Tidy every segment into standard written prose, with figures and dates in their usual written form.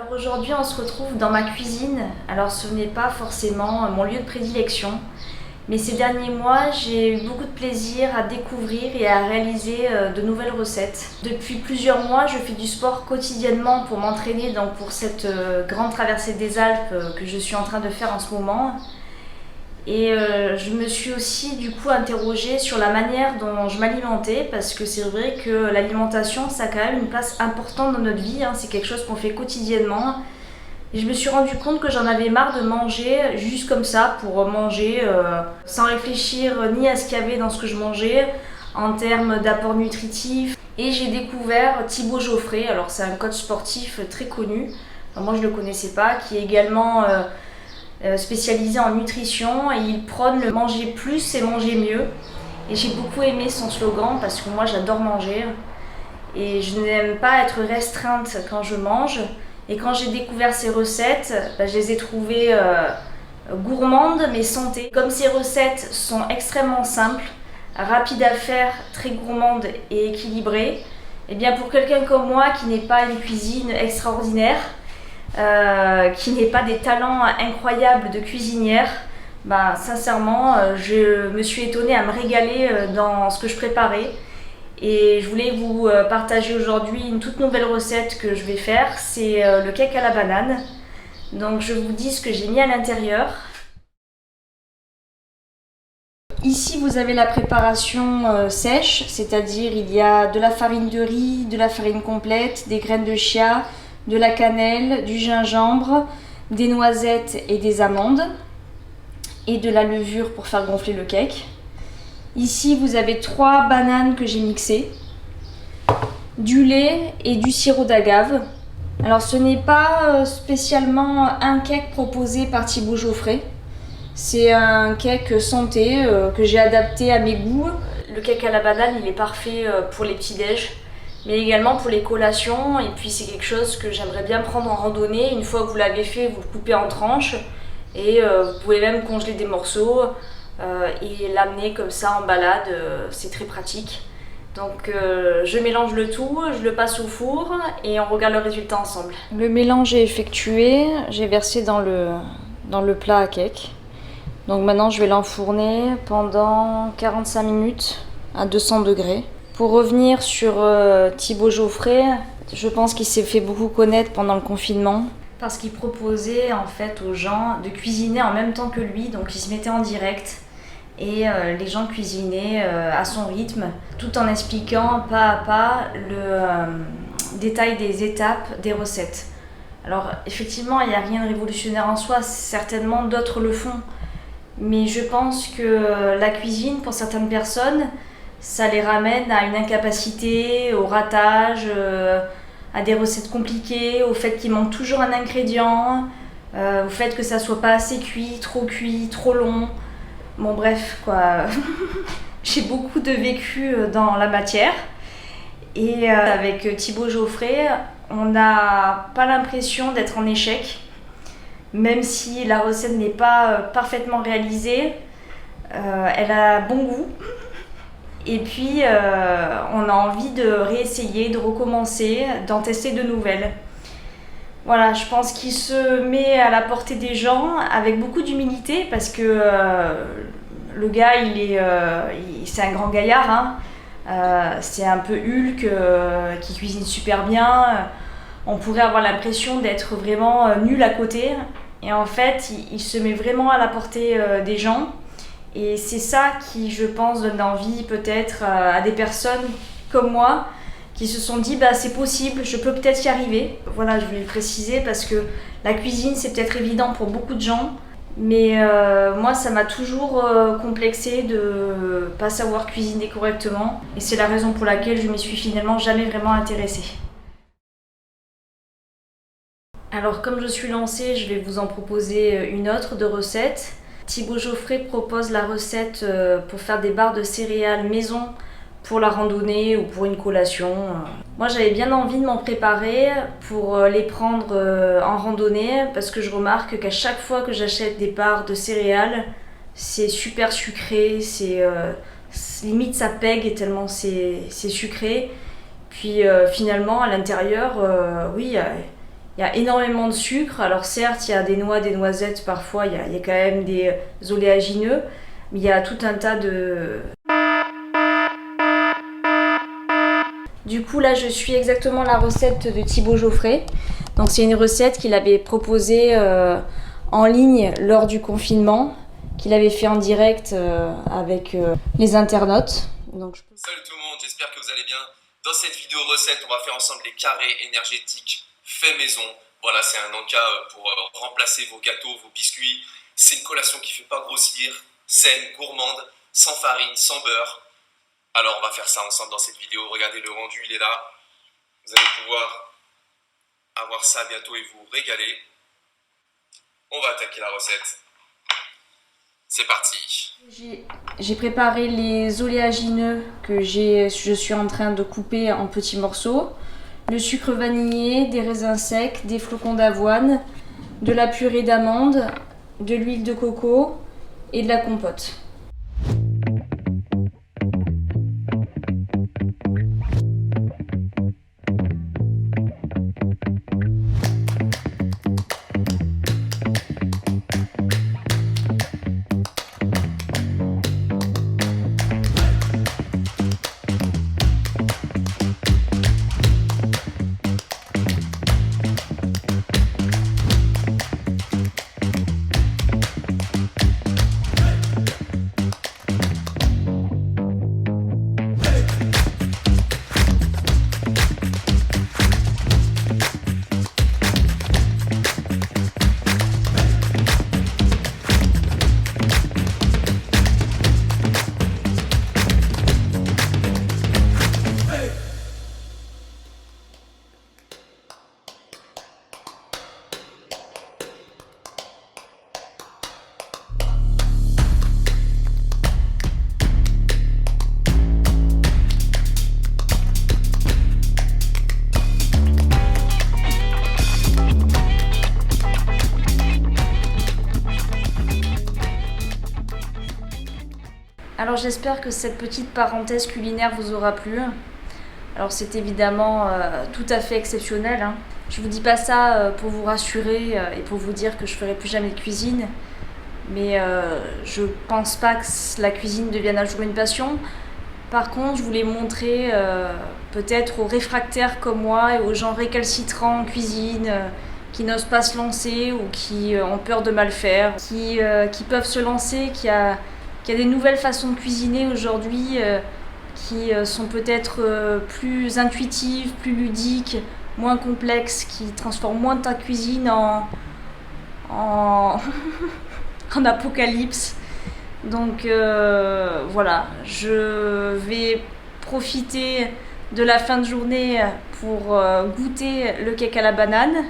Alors aujourd'hui on se retrouve dans ma cuisine. Alors ce n'est pas forcément mon lieu de prédilection, mais ces derniers mois j'ai eu beaucoup de plaisir à découvrir et à réaliser de nouvelles recettes. Depuis plusieurs mois je fais du sport quotidiennement pour m'entraîner pour cette grande traversée des Alpes que je suis en train de faire en ce moment. Et je me suis aussi du coup interrogée sur la manière dont je m'alimentais, parce que c'est vrai que l'alimentation ça a quand même une place importante dans notre vie, hein. C'est quelque chose qu'on fait quotidiennement. Et je me suis rendu compte que j'en avais marre de manger juste comme ça, pour manger sans réfléchir ni à ce qu'il y avait dans ce que je mangeais en termes d'apport nutritif. Et j'ai découvert Thibaut Geoffrey. Alors c'est un coach sportif très connu, enfin, moi je ne le connaissais pas, qui est également spécialisé en nutrition, et il prône le manger plus et manger mieux. Et j'ai beaucoup aimé son slogan parce que moi j'adore manger et je n'aime pas être restreinte quand je mange. Et quand j'ai découvert ces recettes, je les ai trouvées gourmandes mais santé. Comme ces recettes sont extrêmement simples, rapides à faire, très gourmandes et équilibrées, et bien pour quelqu'un comme moi qui n'est pas une cuisine extraordinaire, qui n'est pas des talents incroyables de cuisinière, sincèrement je me suis étonnée à me régaler dans ce que je préparais. Et je voulais vous partager aujourd'hui une toute nouvelle recette que je vais faire, c'est le cake à la banane. Donc je vous dis ce que j'ai mis à l'intérieur. Ici vous avez la préparation sèche, c'est-à-dire il y a de la farine de riz, de la farine complète, des graines de chia, de la cannelle, du gingembre, des noisettes et des amandes, et de la levure pour faire gonfler le cake. Ici vous avez 3 bananes que j'ai mixées, du lait et du sirop d'agave. Alors ce n'est pas spécialement un cake proposé par Thibaut Geoffrey, c'est un cake santé que j'ai adapté à mes goûts. Le cake à la banane il est parfait pour les petits-déj, mais également pour les collations, et puis c'est quelque chose que j'aimerais bien prendre en randonnée. Une fois que vous l'avez fait, vous le coupez en tranches, et vous pouvez même congeler des morceaux et l'amener comme ça en balade, c'est très pratique. Donc je mélange le tout, je le passe au four et on regarde le résultat ensemble. Le mélange est effectué, j'ai versé dans le plat à cake. Donc maintenant je vais l'enfourner pendant 45 minutes à 200 degrés. Pour revenir sur Thibaut Geoffrey, je pense qu'il s'est fait beaucoup connaître pendant le confinement parce qu'il proposait en fait aux gens de cuisiner en même temps que lui, donc il se mettait en direct et les gens cuisinaient à son rythme, tout en expliquant pas à pas le détail des étapes des recettes. Alors effectivement il n'y a rien de révolutionnaire en soi, certainement d'autres le font, mais je pense que la cuisine pour certaines personnes ça les ramène à une incapacité, au ratage, à des recettes compliquées, au fait qu'il manque toujours un ingrédient, au fait que ça soit pas assez cuit, trop long. Bon bref quoi, j'ai beaucoup de vécu dans la matière. Et avec Thibaut Geoffrey, on n'a pas l'impression d'être en échec, même si la recette n'est pas parfaitement réalisée, elle a bon goût. Et puis on a envie de réessayer, de recommencer, d'en tester de nouvelles. Voilà, je pense qu'il se met à la portée des gens avec beaucoup d'humilité, parce que le gars, c'est un grand gaillard, hein. C'est un peu Hulk qui cuisine super bien. On pourrait avoir l'impression d'être vraiment nul à côté. Et en fait, il se met vraiment à la portée des gens. Et c'est ça qui, je pense, donne envie peut-être à des personnes comme moi qui se sont dit c'est possible, je peux peut-être y arriver. Voilà, je voulais le préciser parce que la cuisine c'est peut-être évident pour beaucoup de gens, mais moi ça m'a toujours complexé de pas savoir cuisiner correctement, et c'est la raison pour laquelle je m'y suis finalement jamais vraiment intéressée. Alors comme je suis lancée, je vais vous en proposer une autre de recette. Thibaut Geoffrey propose la recette pour faire des barres de céréales maison pour la randonnée ou pour une collation. Moi j'avais bien envie de m'en préparer pour les prendre en randonnée, parce que je remarque qu'à chaque fois que j'achète des barres de céréales, c'est super sucré, limite ça pègue tellement c'est sucré. Puis finalement à l'intérieur, oui, Il y a énormément de sucre. Alors certes, il y a des noix, des noisettes, parfois il y a quand même des oléagineux, mais il y a tout un tas de... Du coup là je suis exactement la recette de Thibaut Geoffrey. Donc c'est une recette qu'il avait proposée en ligne lors du confinement, qu'il avait fait en direct avec les internautes. Salut tout le monde, j'espère que vous allez bien. Dans cette vidéo recette, on va faire ensemble les carrés énergétiques faits maison. Voilà, c'est un encas pour remplacer vos gâteaux, vos biscuits. C'est une collation qui ne fait pas grossir, saine, gourmande, sans farine, sans beurre. Alors on va faire ça ensemble dans cette vidéo. Regardez, le rendu, il est là. Vous allez pouvoir avoir ça bientôt et vous régaler. On va attaquer la recette. C'est parti. J'ai préparé les oléagineux que je suis en train de couper en petits morceaux. Le sucre vanillé, des raisins secs, des flocons d'avoine, de la purée d'amandes, de l'huile de coco et de la compote. Alors j'espère que cette petite parenthèse culinaire vous aura plu. Alors c'est évidemment tout à fait exceptionnel, hein. Je vous dis pas ça pour vous rassurer et pour vous dire que je ferai plus jamais de cuisine. Mais je pense pas que la cuisine devienne un jour une passion. Par contre, je voulais montrer peut-être aux réfractaires comme moi et aux gens récalcitrants en cuisine, qui n'osent pas se lancer ou qui ont peur de mal faire, qui peuvent se lancer, qu'il y a des nouvelles façons de cuisiner aujourd'hui qui sont peut-être plus intuitives, plus ludiques, moins complexes, qui transforment moins ta cuisine en apocalypse. Donc voilà, je vais profiter de la fin de journée pour goûter le cake à la banane.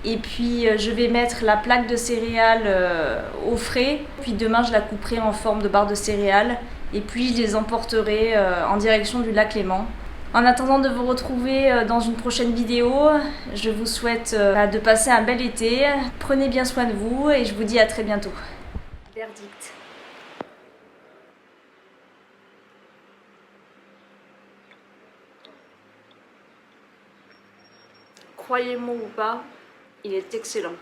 Et puis je vais mettre la plaque de céréales au frais. Puis demain je la couperai en forme de barre de céréales. Et puis je les emporterai en direction du lac Léman. En attendant de vous retrouver dans une prochaine vidéo, je vous souhaite de passer un bel été. Prenez bien soin de vous et je vous dis à très bientôt. Verdict. Croyez-moi ou pas, il est excellent.